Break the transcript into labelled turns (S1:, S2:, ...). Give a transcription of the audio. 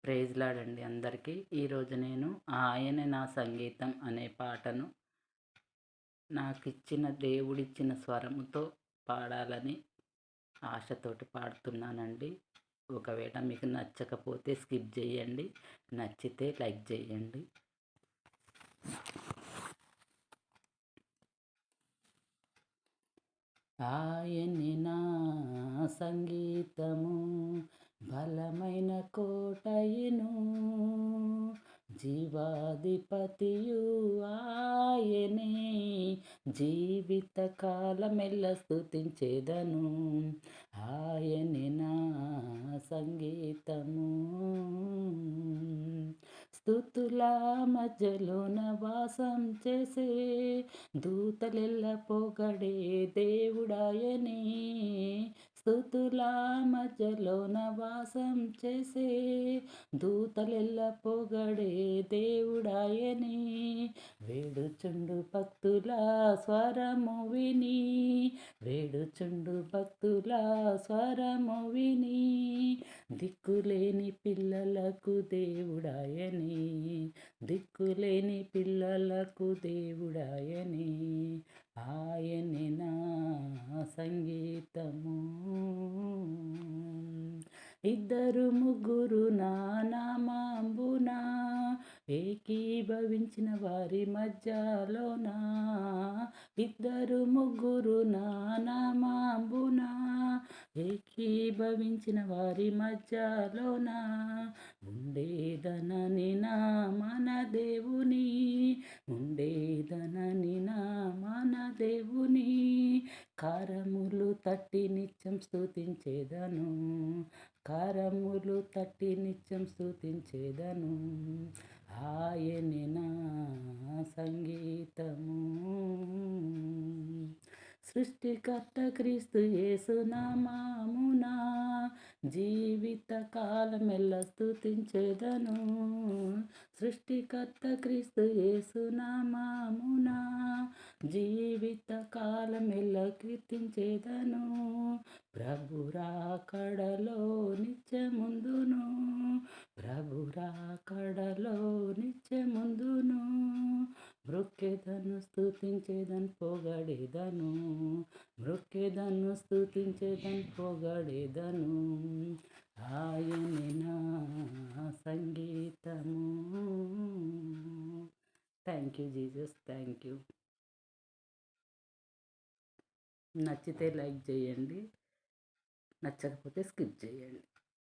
S1: Praise lord అండి అందరికీ. ఈరోజు నేను 'ఆయనే నా సంగీతం' అనే పాటను నాకిచ్చిన దేవుడిచ్చిన స్వరముతో పాడాలని ఆశతోటి పాడుతున్నానండి. ఒకవేళ మీకు నచ్చకపోతే స్కిప్ చేయండి, నచ్చితే లైక్ చేయండి. ఆయనే నా సంగీతము, బలమైన కోటయును, జీవాధిపతియు ఆయనే, జీవిత కాలమెల్ల స్తుతించెదను. ఆయనే నా సంగీతము, స్తుతుల మధ్యలోన వాసం చేసే దూతలెల్ల పొగడే దేవుడాయనే. స్తుతుల మధ్యలోన వాసం చేసే దూతలెల్ల పొగడే దేవుడాయనే. వేడుచుండు భక్తుల స్వరము విని, వేడుచుండు భక్తుల స్వరము విని, దిక్కులేని పిల్లలకు దేవుడాయనే, దిక్కులేని పిల్లలకు దేవుడాయనే. ఆయనే నా సంగీతము. ఇద్దరు ముగ్గురు నా నామమున ఏకీభవించిన వారి మధ్యలోన, ఇద్దరు ముగ్గురు నా నామమున ఏకీభవించిన వారి మధ్యలోన, ఉండేదనని నా మన దేవుని, ఉండేదనని నా మన దేవుని, కరములు తట్టి నిత్యం స్తుతించెదను, కరములు తట్టి నిత్యం స్తుతించెదను. ఆయనే నా సంగీతము. సృష్టికర్త క్రీస్తు యేసు నామమున జీవిత కాలమెల్ల స్తుతించెదను, సృష్టికర్త క్రీస్తు యేసు నామమున జీవిత కాలమెల్ల కీర్తించెదను. ప్రభు రాకడలో నిత్యముందును, ప్రభు రాకడలో నిత్యముందును, మ్రొక్కెదను స్తుతించెదను పొగడెదను, మ్రొక్కెదను స్తుతించెదను పొగడెదను. ఆయనే నా సంగీతము. Thank you Jesus, thank you. నచ్చితే లైక్ చేయండి, నచ్చకపోతే స్కిప్ చేయండి.